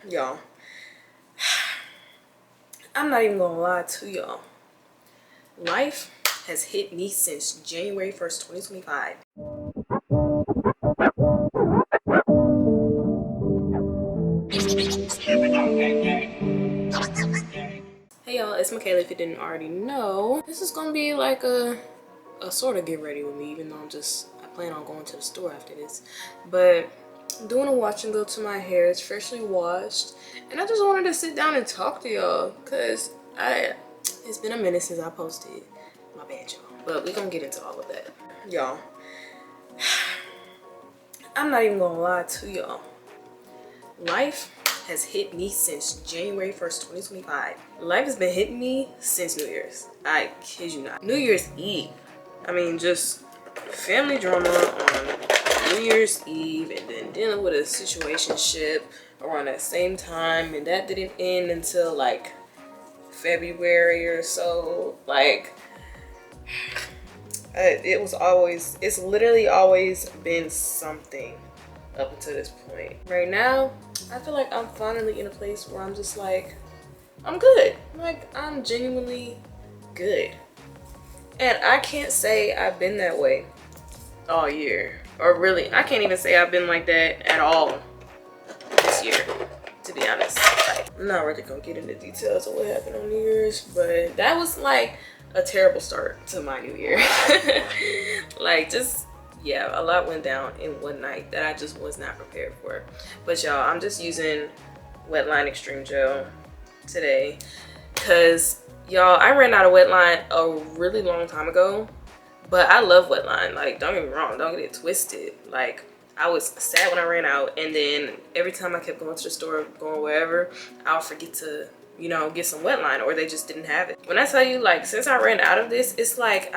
Y'all, I'm not even gonna lie to y'all. Life has hit me since January 1st, 2025. Hey y'all, it's Micayla. If you didn't already know, this is gonna be like a sort of get ready with me, even though I plan on going to the store after this. But I'm doing a wash and go to my hair. It's freshly washed, and I just wanted to sit down and talk to y'all because it's been a minute since I posted. My bad, y'all. But we're gonna get into all of that. Y'all, I'm not even gonna lie to y'all. Life has hit me since January 1st, 2025. Life has been hitting me since New Year's. I kid you not. New Year's Eve. I mean, just family drama on New Year's Eve, and then dealing with a situationship around that same time, and that didn't end until like February or so. Like, it's literally always been something up until this point. Right now, I feel like I'm finally in a place where I'm just like, I'm good. Like, I'm genuinely good. And I can't say I've been that way all year. Or really, I can't even say I've been like that at all this year, to be honest. Like, I'm not really gonna get into details of what happened on New Year's, but that was like a terrible start to my new year. Like, just, yeah, a lot went down in one night that I just was not prepared for. But y'all, I'm just using Wetline Extreme Gel today because, y'all, I ran out of Wetline a really long time ago, but I love Wetline. Like, don't get me wrong, don't get it twisted. Like, I was sad when I ran out, and then every time I kept going to the store, going wherever, I'll forget to, you know, get some Wetline, or they just didn't have it. When I tell you, like, since I ran out of this, it's like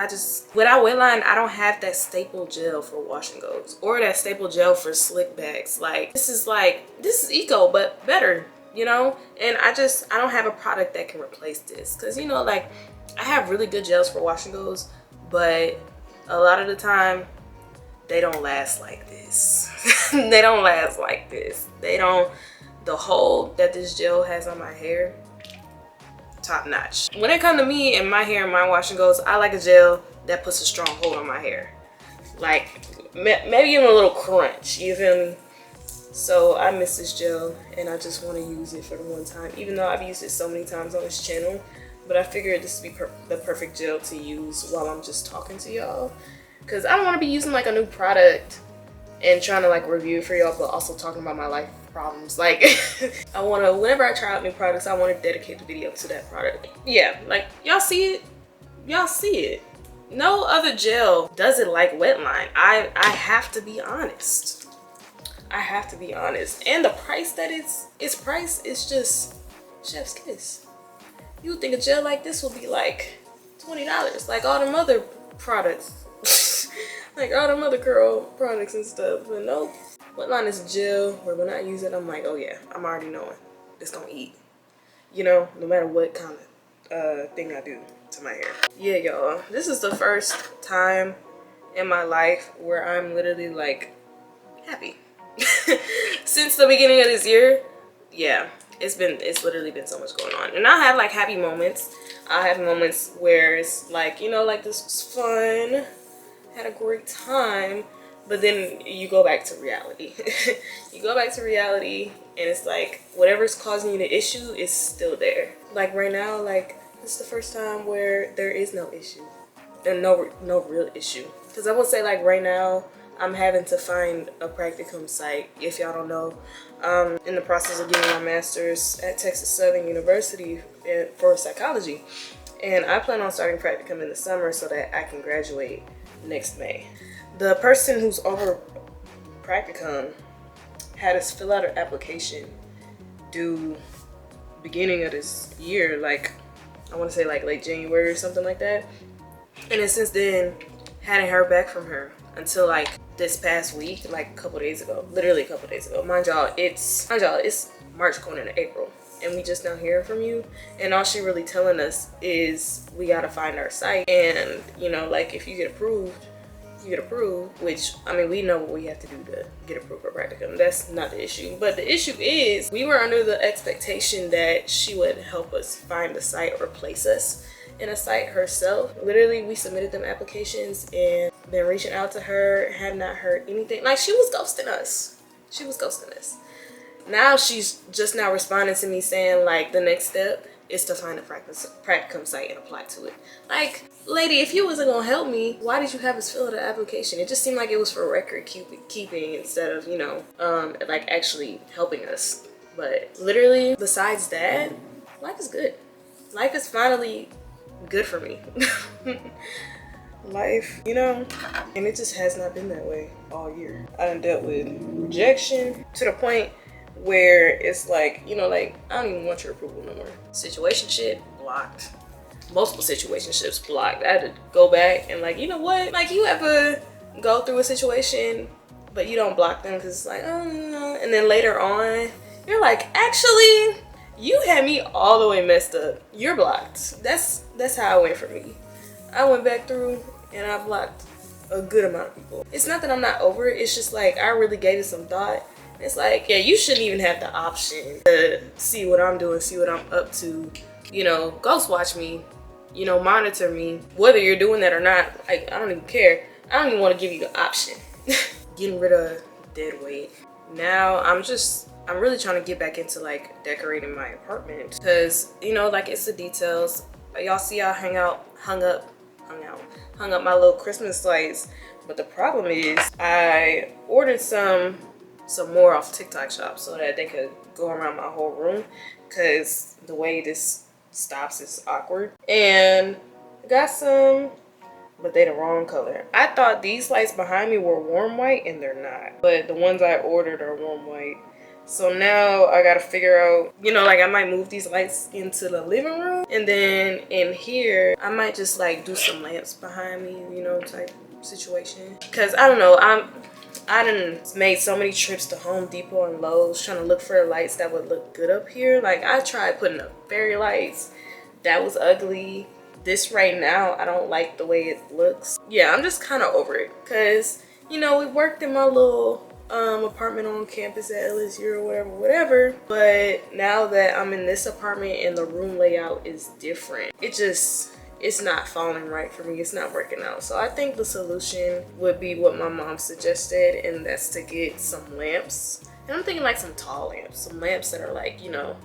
without Wetline, I don't have that staple gel for wash and goes, or that staple gel for slick backs. Like, this is eco, but better, you know? And I don't have a product that can replace this. Cause, you know, like, I have really good gels for wash and goes, but a lot of the time, they don't last like this. They don't last like this. The hold that this gel has on my hair, top notch. When it comes to me and my hair and my wash and goes, I like a gel that puts a strong hold on my hair. Like, maybe even a little crunch, you feel me? So I miss this gel, and I just want to use it for the one time, even though I've used it so many times on this channel. But I figured this would be the perfect gel to use while I'm just talking to y'all, because I don't want to be using like a new product and trying to like review it for y'all, but also talking about my life problems. Like, I want to, whenever I try out new products, I want to dedicate the video to that product. Yeah, like, y'all see it. Y'all see it. No other gel does it like Wetline. I have to be honest. I have to be honest. And the price that its price is just chef's kiss. You would think a gel like this would be like $20, like all them other products. Like all them other curl products and stuff. But nope. Wetline is a gel where when I use it, I'm like, oh yeah, I'm already knowing it's gonna eat. You know, no matter what kind of thing I do to my hair. Yeah, y'all, this is the first time in my life where I'm literally like happy. Since the beginning of this year, yeah, it's literally been so much going on. And I have like happy moments. I have moments where it's like, you know, like, this was fun, had a great time, but then you go back to reality. You go back to reality, and it's like whatever's causing you the issue is still there. Like right now, like, this is the first time where there is no issue, and no real issue. Because I would say, like, right now I'm having to find a practicum site. If y'all don't know, in the process of getting my master's at Texas Southern University for psychology, and I plan on starting practicum in the summer so that I can graduate next May. The person who's over practicum had us fill out an application due beginning of this year, like I want to say like late January or something like that. And then since then, hadn't heard back from her until like this past week, like a couple days ago, literally a couple days ago. Mind y'all, it's March going into April, and we just now hearing from you. And all she really telling us is we gotta find our site, and you know, like, if you get approved, you get approved, which, I mean, we know what we have to do to get approved for practicum. That's not the issue. But the issue is we were under the expectation that she would help us find a site or place us in a site herself. Literally, we submitted them applications and been reaching out to her, have not heard anything. Like, she was ghosting us. She was ghosting us. Now she's just now responding to me saying, like, the next step is to find a practicum site and apply to it. Like, lady, if you wasn't gonna help me, why did you have us fill out the application? It just seemed like it was for record keeping instead of, you know, like actually helping us. But literally, besides that, life is good. Life is finally good for me. Life, you know, and it just has not been that way all year. I done dealt with rejection to the point where it's like, you know, like, I don't even want your approval no more. Situationship blocked. Multiple situationships blocked. I had to go back and, like, you know what? Like, you ever go through a situation but you don't block them because it's like, oh no, and then later on you're like, actually, you had me all the way messed up. You're blocked. That's how it went for me. I went back through and I blocked a good amount of people. It's not that I'm not over it. It's just like I really gave it some thought. It's like, yeah, you shouldn't even have the option to see what I'm doing, see what I'm up to, you know, ghost watch me, you know, monitor me. Whether you're doing that or not, like, I don't even care. I don't even want to give you the option. Getting rid of dead weight. Now I'm really trying to get back into like decorating my apartment because, you know, like, it's the details. Y'all see I hung up my little Christmas lights, but the problem is I ordered some more off TikTok shop so that they could go around my whole room because the way this stops is awkward. And I got some, but they the wrong color. I thought these lights behind me were warm white and they're not, but the ones I ordered are warm white. So now I gotta figure out, you know, like, I might move these lights into the living room, and then in here I might just like do some lamps behind me, you know, type situation. Because I don't know, I done made so many trips to Home Depot and Lowe's trying to look for lights that would look good up here. Like, I tried putting up fairy lights. That was ugly. This right now, I don't like the way it looks. Yeah, I'm just kind of over it. Because, you know, we worked in my little apartment on campus at LSU or whatever. But now that I'm in this apartment and the room layout is different, it's not falling right for me. It's not working out. So I think the solution would be what my mom suggested, and that's to get some lamps. And I'm thinking like some tall lamps, some lamps that are like, you know,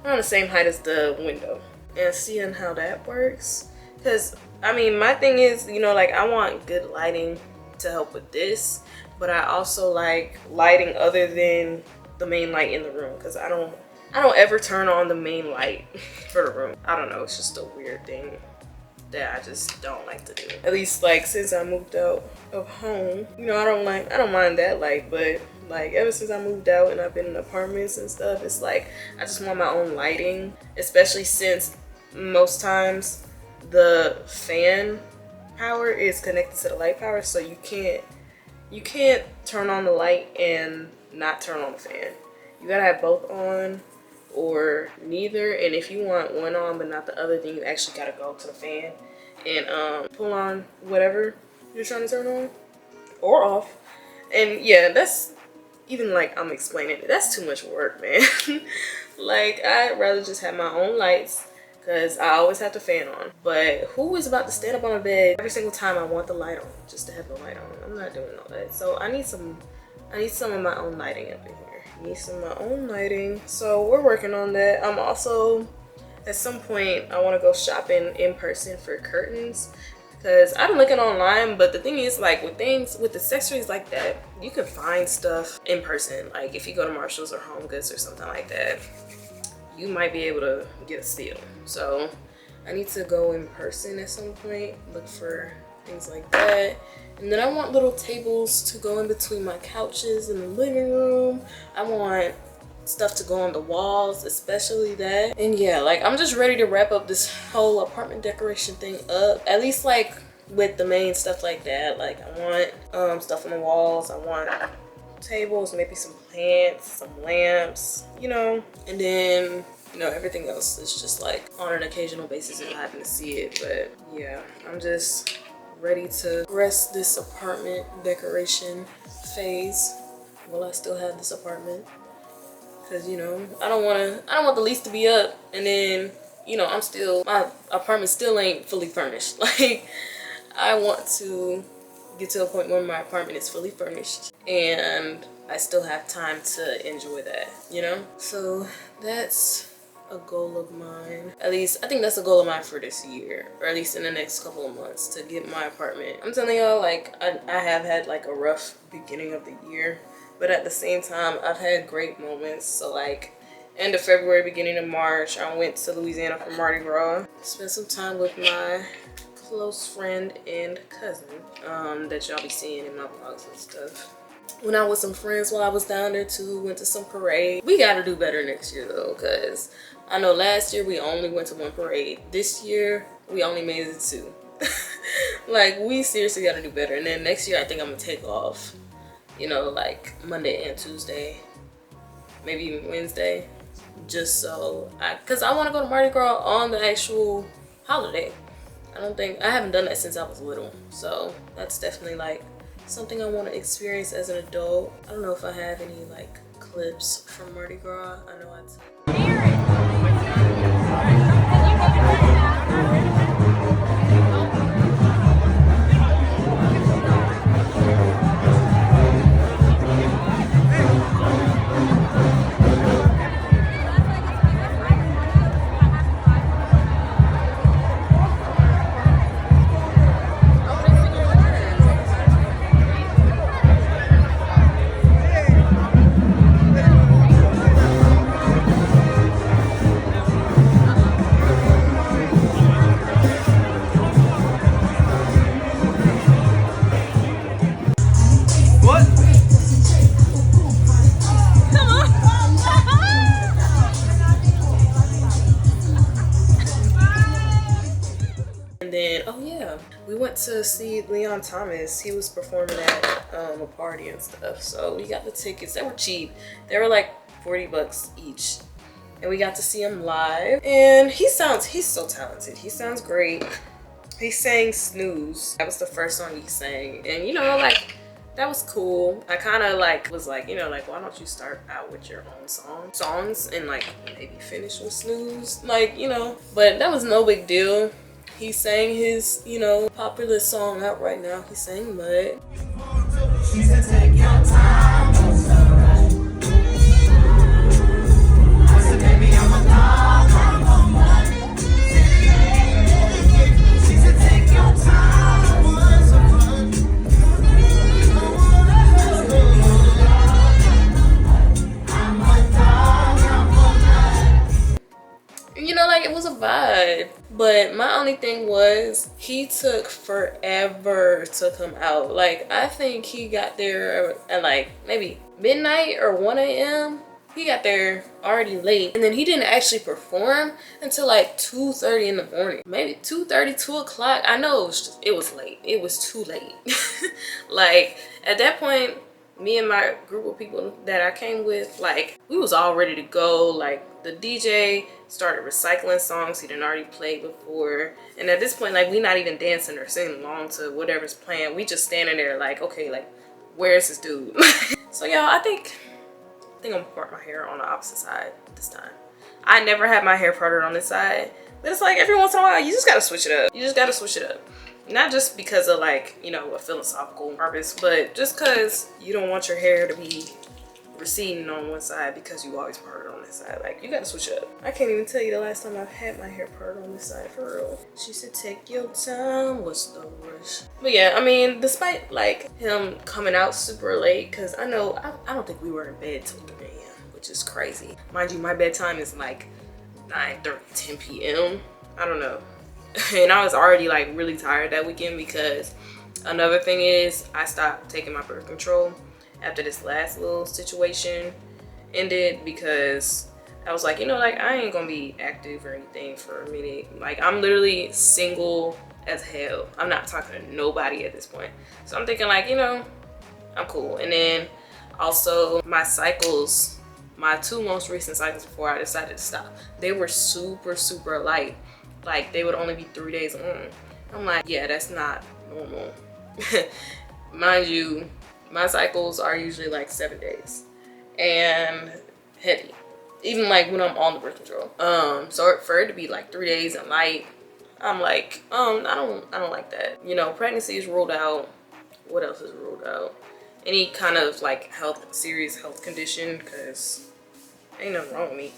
around the same height as the window, and seeing how that works. Because, I mean, my thing is, you know, like, I want good lighting to help with this, but I also like lighting other than the main light in the room, because I don't ever turn on the main light for the room. I don't know, it's just a weird thing that I just don't like to do. At least, like, since I moved out of home, you know, I don't mind that light, but like, ever since I moved out and I've been in apartments and stuff, it's like I just want my own lighting, especially since most times the fan power is connected to the light power, so you can't turn on the light and not turn on the fan. You gotta have both on or neither. And if you want one on but not the other, then you actually gotta go to the fan and pull on whatever you're trying to turn on or off. And yeah, that's, even like I'm explaining it, that's too much work, man. Like, I'd rather just have my own lights, because I always have the fan on. But who is about to stand up on a bed every single time I want the light on just to have the light on? I'm not doing all that. So I need some of my own lighting up in here. I need some of my own lighting. So we're working on that. I'm also, at some point, I want to go shopping in person for curtains, because I've been looking online, but the thing is, like, with accessories like that, you can find stuff in person. Like, if you go to Marshall's or Home Goods or something like that, you might be able to get a steal. So I need to go in person at some point, look for things like that. And then I want little tables to go in between my couches in the living room. I want stuff to go on the walls, especially that. And yeah, like, I'm just ready to wrap up this whole apartment decoration thing up, at least like with the main stuff like that. Like, I want stuff on the walls, I want tables, maybe some plants, some lamps, you know, and then, you know, everything else is just like on an occasional basis if I happen to see it. But yeah, I'm just ready to rest this apartment decoration phase while I still have this apartment. Cause you know, I don't want the lease to be up and then, you know, my apartment still ain't fully furnished. Like, I want to get to a point where my apartment is fully furnished and I still have time to enjoy that, you know? So that's a goal of mine. At least, I think that's a goal of mine for this year, or at least in the next couple of months, to get my apartment. I'm telling y'all, like, I have had like a rough beginning of the year, but at the same time, I've had great moments. So like, end of February, beginning of March, I went to Louisiana for Mardi Gras. Spent some time with my close friend and cousin that y'all be seeing in my vlogs and stuff. Went out with some friends while I was down there too, went to some parade. We gotta do better next year though, because I know last year we only went to one parade. This year, we only made it to 2. Like, we seriously gotta do better. And then next year, I think I'm gonna take off, you know, like Monday and Tuesday, maybe even Wednesday, just so cause I wanna go to Mardi Gras on the actual holiday. I haven't done that since I was little. So that's definitely like something I want to experience as an adult. I don't know if I have any like clips from Mardi Gras. I know I we went to see Leon Thomas. He was performing at a party and stuff. So we got the tickets. They were cheap. They were like 40 bucks each. And we got to see him live. And he's so talented. He sounds great. He sang Snooze. That was the first song he sang. And you know, like, that was cool. I kind of like was like, you know, like, why don't you start out with your own songs and like maybe finish with Snooze? Like, you know, but that was no big deal. He sang his, you know, popular song out right now. He sang Mud. She said, take your time. I said, baby, I'm a dog. I'm a mud. She said, take your time. You know, like, it was a vibe. But my only thing was, he took forever to come out. Like, I think he got there at like maybe midnight or 1 a.m. He got there already late. And then he didn't actually perform until like 2:30 in the morning. Maybe 2:30, 2 o'clock. I know it was late. It was too late. Like, at that point, me and my group of people that I came with, like, we was all ready to go. Like, the DJ started recycling songs he done already played before. And at this point, like, we not even dancing or singing along to whatever's playing. We just standing there like, okay, like, where's this dude? So y'all, I think I'm gonna part my hair on the opposite side this time. I never had my hair parted on this side, but it's like every once in a while, you just gotta switch it up. You just gotta switch it up. Not just because of, like, you know, a philosophical purpose, but just because you don't want your hair to be receding on one side because you always part it on this side. Like, you gotta switch it up. I can't even tell you the last time I've had my hair parted on this side, for real. She said, take your time, what's the rush? But yeah, I mean, despite like him coming out super late, because I know, I don't think we were in bed till 3 a.m., which is crazy. Mind you, my bedtime is like 9:30, 10 p.m. I don't know. And I was already like really tired that weekend because another thing is I stopped taking my birth control after this last little situation ended, because I was like, you know, like, I ain't gonna be active or anything for a minute. Like, I'm literally single as hell. I'm not talking to nobody at this point. So I'm thinking, like, you know, I'm cool. And then also my cycles, my 2 most recent cycles before I decided to stop, they were super light. Like, they would only be 3 days long. I'm like, yeah, that's not normal. Mind you, my cycles are usually like 7 days and heavy, even like when I'm on the birth control. So for it to be like 3 days and light, I'm like, I don't like that. You know, pregnancy is ruled out. What else is ruled out? Any kind of like serious health condition, because ain't nothing wrong with me.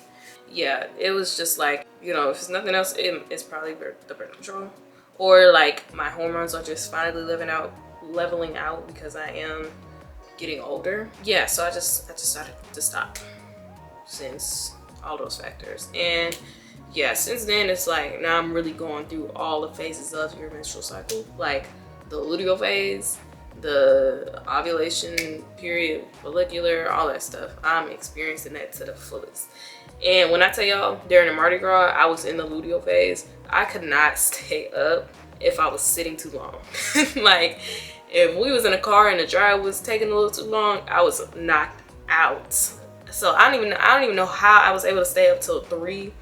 Yeah, it was just like, you know, if it's nothing else, it's probably the birth control, or like my hormones are just finally leveling out because I am getting older. Yeah, so I just decided to stop since all those factors. And yeah, since then it's like now I'm really going through all the phases of your menstrual cycle, like the luteal phase, the ovulation period, follicular, all that stuff. I'm experiencing that to the fullest. And when I tell y'all, during the Mardi Gras, I was in the luteal phase. I could not stay up if I was sitting too long. Like, if we was in a car and the drive was taking a little too long, I was knocked out. So I don't even know how I was able to stay up till 3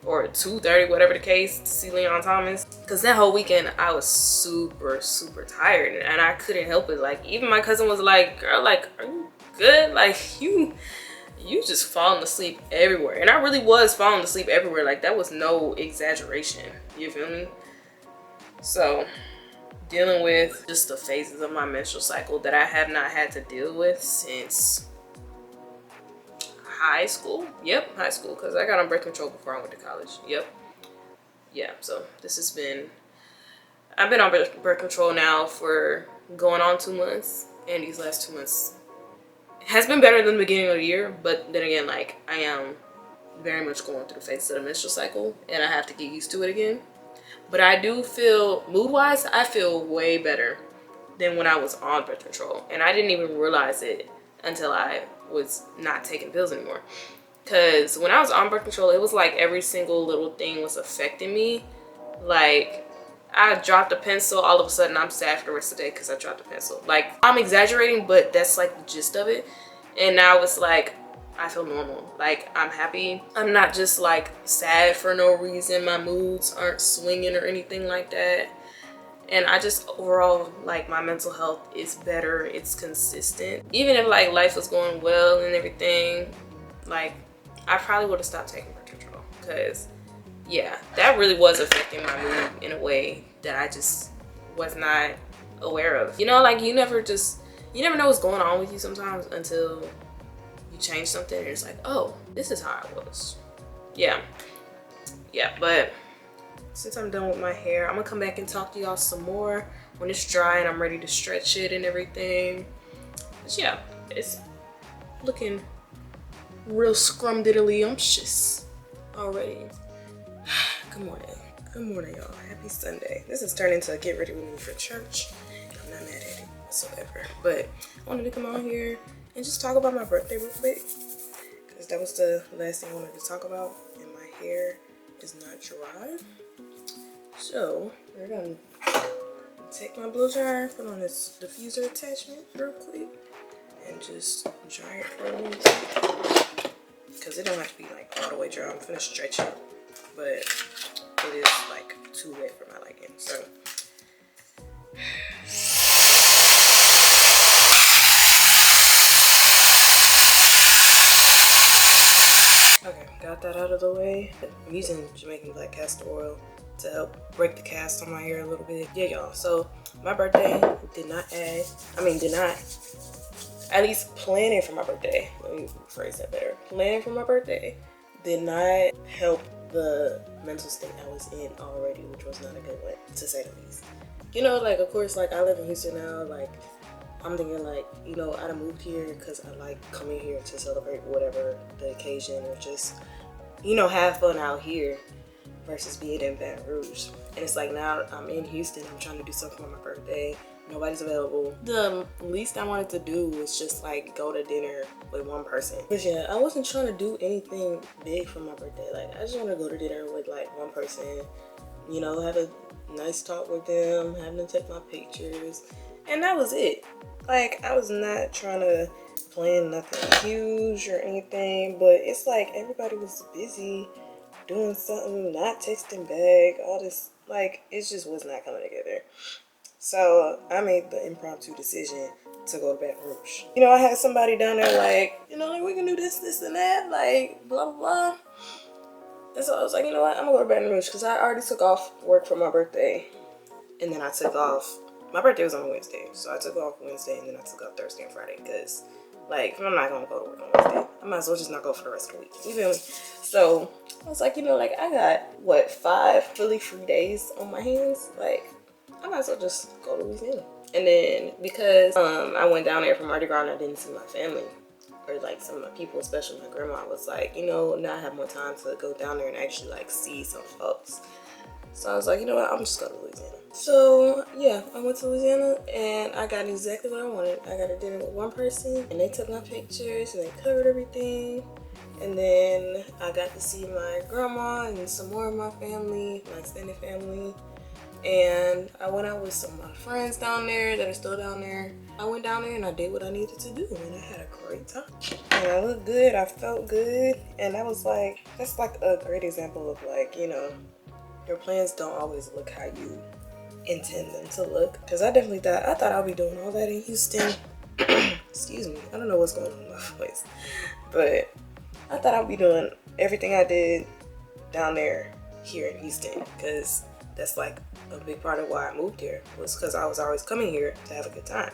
or 2:30, whatever the case, to see Leon Thomas. Because that whole weekend, I was super, super tired. And I couldn't help it. Like, even my cousin was like, girl, like, are you good? Like, you just falling asleep everywhere. And I really was falling asleep everywhere. Like, that was no exaggeration. You feel me? So, dealing with just the phases of my menstrual cycle that I have not had to deal with since high school. Yep, high school, because I got on birth control before I went to college. Yep. Yeah, so this has been, I've been on birth control now for going on 2 months, and these last 2 months has been better than the beginning of the year. But then again, like, I am very much going through the phases of the menstrual cycle, and I have to get used to it again. But I do feel, mood-wise, I feel way better than when I was on birth control. And I didn't even realize it until I was not taking pills anymore. Because when I was on birth control, it was like every single little thing was affecting me. Like, I dropped a pencil, all of a sudden I'm sad for the rest of the day because I dropped a pencil. Like, I'm exaggerating, but that's like the gist of it. And now it's like, I feel normal. Like, I'm happy. I'm not just like sad for no reason. My moods aren't swinging or anything like that. And I just overall, like, my mental health is better. It's consistent. Even if like life was going well and everything, like, I probably would have stopped taking birth control, because yeah, that really was affecting my mood in a way that I just was not aware of. You know, like, you never know what's going on with you sometimes until you change something and it's like, oh, this is how I was. Yeah, but since I'm done with my hair, I'm gonna come back and talk to y'all some more when it's dry and I'm ready to stretch it and everything. But yeah, it's looking real scrumdiddlyumptious already. Good morning, y'all. Happy Sunday. This is turning to get ready with me for church. I'm not mad at it whatsoever, but I wanted to come on here and just talk about my birthday real quick, because that was the last thing I wanted to talk about, and my hair is not dry. So we're gonna take my blow dryer, put on this diffuser attachment real quick, and just dry it for a minute. Because it don't have to be like all the way dry. I'm finna stretch it, but it is like too wet for my liking. So okay, got that out of the way. I'm using Jamaican black castor oil to help break the cast on my hair a little bit. Yeah, y'all. So my birthday did not, at least planning for my birthday, let me phrase that better. Planning for my birthday did not help the mental state I was in already, which was not a good one, to say the least. You know, like, of course, like, I live in Houston now. Like, I'm thinking, like, you know, I moved here because I like coming here to celebrate whatever the occasion, or just, you know, have fun out here versus being in Baton Rouge. And it's like, now I'm in Houston, I'm trying to do something for my birthday. Nobody's available. The least I wanted to do was just like go to dinner with one person. But yeah, I wasn't trying to do anything big for my birthday. Like, I just want to go to dinner with like one person, you know, have a nice talk with them, have them take my pictures, and that was it. Like, I was not trying to plan nothing huge or anything, but it's like everybody was busy doing something, not texting back, all this Like, it just was not coming together. So I made the impromptu decision to go to Baton Rouge. You know, I had somebody down there like, you know, like, we can do this, this, and that, like, blah, blah, blah. And so I was like, you know what, I'm gonna go to Baton Rouge because I already took off work for my birthday. And then I took off, my birthday was on a Wednesday. So I took off Wednesday and then I took off Thursday and Friday because, like, I'm not gonna go to work on Wednesday. I might as well just not go for the rest of the week. You feel me? So I was like, you know, like, I got, what, 5 fully free days on my hands? Like, I might as well just go to Louisiana. And then because I went down there for Mardi Gras and I didn't see my family or like some of my people, especially my grandma, was like, you know, now I have more time to go down there and actually like see some folks. So I was like, you know what, I'm just going to Louisiana. So yeah, I went to Louisiana and I got exactly what I wanted. I got a dinner with one person and they took my pictures and they covered everything. And then I got to see my grandma and some more of my family, my extended family. And I went out with some of my friends down there that are still down there. I went down there and I did what I needed to do and I had a great time. And I looked good, I felt good. And I was like, that's like a great example of like, you know, your plans don't always look how you intend them to look. Cause I definitely thought I'd be doing all that in Houston. Excuse me, I don't know what's going on with my voice. But I thought I'd be doing everything I did down there here in Houston. Cause that's like a big part of why I moved here, was because I was always coming here to have a good time.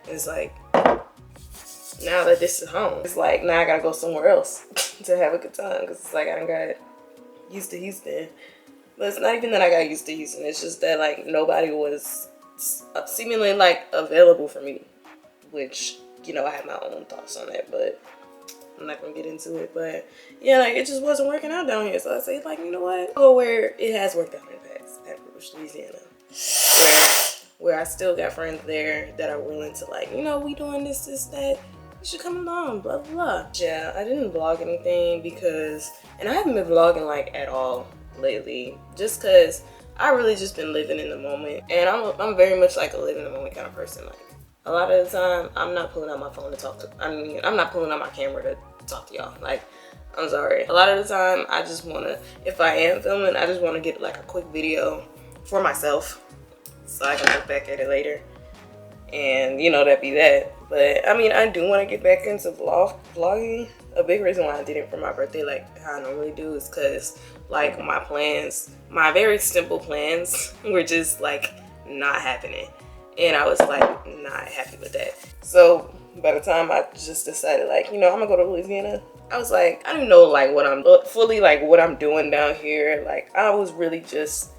It's like, now that this is home, it's like, now I gotta go somewhere else to have a good time, because it's like I done got used to Houston. But it's not even that I got used to Houston, it's just that like nobody was seemingly like available for me, which, you know, I have my own thoughts on that, but I'm not gonna get into it. But yeah, like, it just wasn't working out down here. So I say, like, you know what, go where it has worked out in the past, at Louisiana, where I still got friends there that are willing to, like, you know, we doing this, that, you should come along, blah, blah, blah. Yeah, I didn't vlog anything because, and I haven't been vlogging like at all lately, just because I really just been living in the moment. And I'm very much like a live in the moment kind of person. Like, a lot of the time, I'm not pulling out my phone to talk to, I'm not pulling out my camera to talk to y'all. Like, I'm sorry. A lot of the time, I just want to, if I am filming, I just want to get like a quick video for myself so I can look back at it later. And, you know, that'd be that. But, I mean, I do want to get back into vlogging. A big reason why I did it for my birthday, like how I normally do, is because, like, my plans, my very simple plans were just, like, not happening. And I was like not happy with that. So by the time I just decided, like, you know, I'm gonna go to Louisiana, I was like, I don't know like what I'm fully like what I'm doing down here. Like, I was really just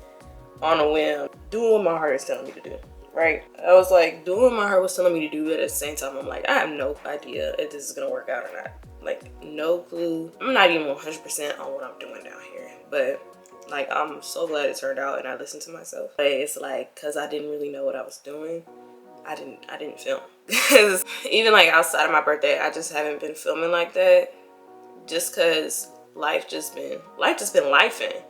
on a whim doing what my heart is telling me to do, right? I was like doing what my heart was telling me to do, but at the same time I'm like, I have no idea if this is gonna work out or not. Like, no clue. I'm not even 100% on what I'm doing down here, but like, I'm so glad it turned out and I listened to myself. But it's like, cause I didn't really know what I was doing, I didn't film. Cause even like outside of my birthday, I just haven't been filming like that, just cause life just been lifing.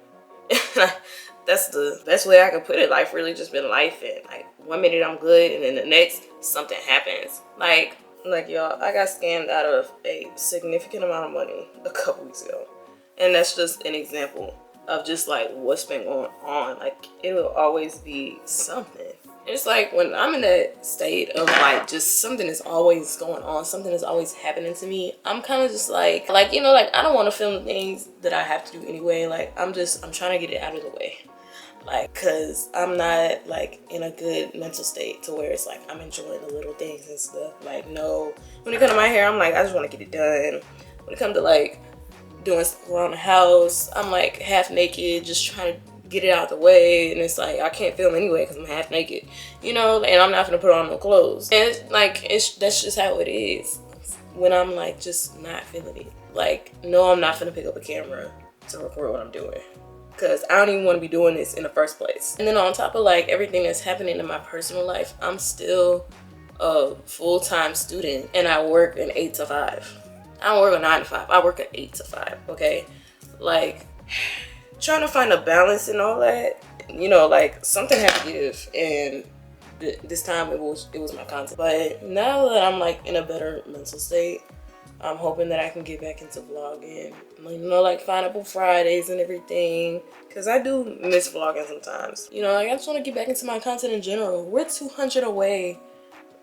That's the best way I could put it. Life really just been lifing. Like, one minute I'm good and then the next something happens. Like y'all, I got scammed out of a significant amount of money a couple weeks ago. And that's just an example of just like what's been going on. Like, it will always be something. It's like when I'm in that state of like just something is always going on, something is always happening to me, I'm kind of just like, you know, like, I don't want to film things that I have to do anyway. Like, I'm trying to get it out of the way. Like, cause I'm not like in a good mental state to where it's like I'm enjoying the little things and stuff. Like, no, when it comes to my hair, I'm like, I just want to get it done. When it comes to like doing stuff around the house, I'm like half naked, just trying to get it out of the way. And it's like, I can't film anyway because I'm half naked, you know, and I'm not gonna put on no clothes. And it's like, that's just how it is when I'm like just not feeling it. Like, no, I'm not gonna pick up a camera to record what I'm doing, because I don't even want to be doing this in the first place. And then on top of like everything that's happening in my personal life, I'm still a full-time student and I work an 8 to 5. I don't work a 9 to 5. I work an 8 to 5, okay? Like, trying to find a balance and all that, you know, like, something had to give. And this time it was my content. But now that I'm like in a better mental state, I'm hoping that I can get back into vlogging, you know, like Pineapple Fridays and everything, because I do miss vlogging sometimes. You know, like I just want to get back into my content in general. We're 200 away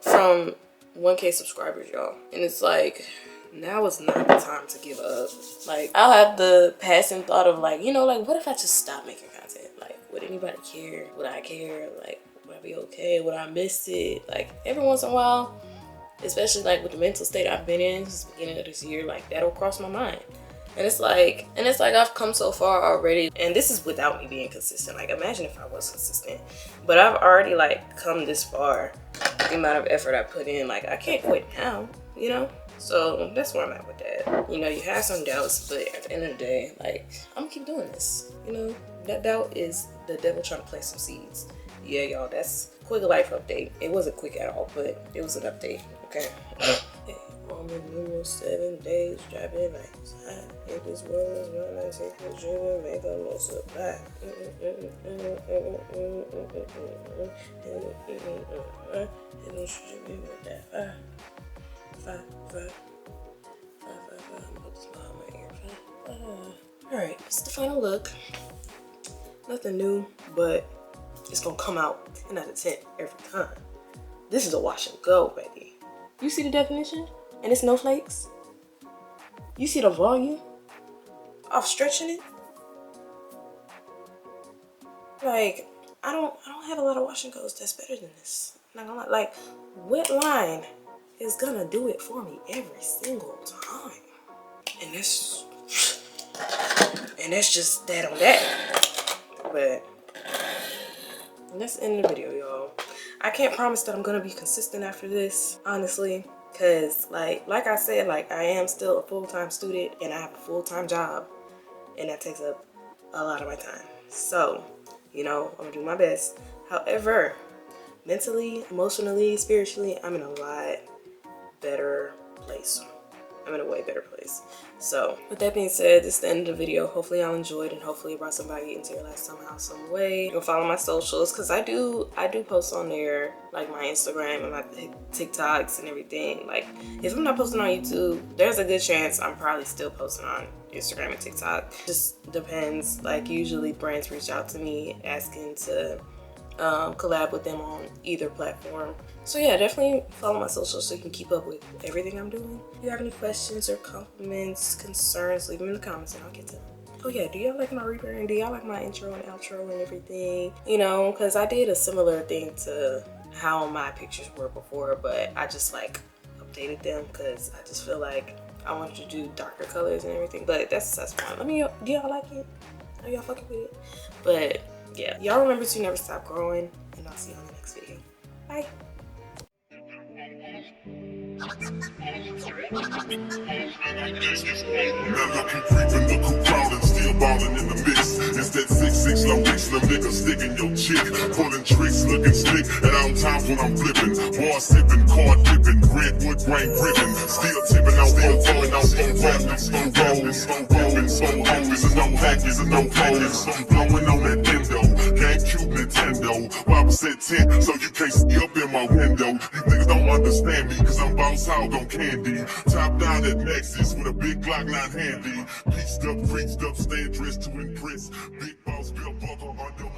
from 1K subscribers, y'all, and it's like, now is not the time to give up. Like, I'll have the passing thought of like, you know, like, what if I just stop making content? Like, would anybody care? Would I care? Like, would I be okay? Would I miss it? Like, every once in a while, especially like with the mental state I've been in since the beginning of this year, like that'll cross my mind. And it's like I've come so far already, and this is without me being consistent. Like, imagine if I was consistent, but I've already like come this far. The amount of effort I put in, like, I can't quit now, you know? So that's where I'm at with that. You know, you have some doubts, but at the end of the day, like, I'm gonna keep doing this. You know, that doubt is the devil trying to plant some seeds. Yeah, y'all, that's quick life update. It wasn't quick at all, but it was an update. Okay. On the numerous 7 days, driving outside. If this world is run, I take the dream and make a most of that. Alright, it's the final look. Nothing new, but it's gonna come out 10 out of 10 every time. This is a wash and go, baby. You see the definition? And it's no flakes? You see the volume of stretching it? Like, I don't have a lot of wash and goes that's better than this. Not gonna lie. Like, wetline is gonna do it for me every single time. And that's just that on that. But that's the end of the video, y'all. I can't promise that I'm gonna be consistent after this, honestly, because like I said, like, I am still a full-time student and I have a full-time job, and that takes up a lot of my time. So, you know, I'm gonna do my best. However, mentally, emotionally, spiritually, I'm in a lot better place. I'm in a way better place. So with that being said, this is the end of the video. Hopefully y'all enjoyed, and hopefully it brought somebody into your life somehow, some way. You can follow my socials, because I do post on there, like my Instagram and my TikToks and everything. Like, if I'm not posting on YouTube, there's a good chance I'm probably still posting on Instagram and TikTok. Just depends. Like, usually brands reach out to me asking to collab with them on either platform. So yeah, definitely follow my socials so you can keep up with everything I'm doing. If you have any questions or compliments, concerns, leave them in the comments and I'll get to them. Oh yeah, do y'all like my rebrand? Do y'all like my intro and outro and everything? You know, because I did a similar thing to how my pictures were before, but I just like updated them because I just feel like I wanted to do darker colors and everything. But that's fine. Let me know, do y'all like it? Are y'all fucking with it? But yeah, y'all remember to never stop growing, and I'll see you on the next video. Bye. Now look who creepin', look who crawlin', still ballin' in the mix. It's that 6'6" low mix, them niggas sticking your chick, pulling tricks, looking slick at all times when I'm flippin'. Bar sippin', car dippin', redwood grain grippin', still tippin' out, slow rappin', slow rollin', slow office, no hackers and no hackers, blowin' on that endo, GameCube Nintendo. Bible said 10, so you can't see up in my window. You niggas don't understand me, cause I'm boss hog on candy. Top down at Nexus with a big Glock 9 handy. Pieced up, freaked up, staying dressed to impress. Big boss, Bill Buckle under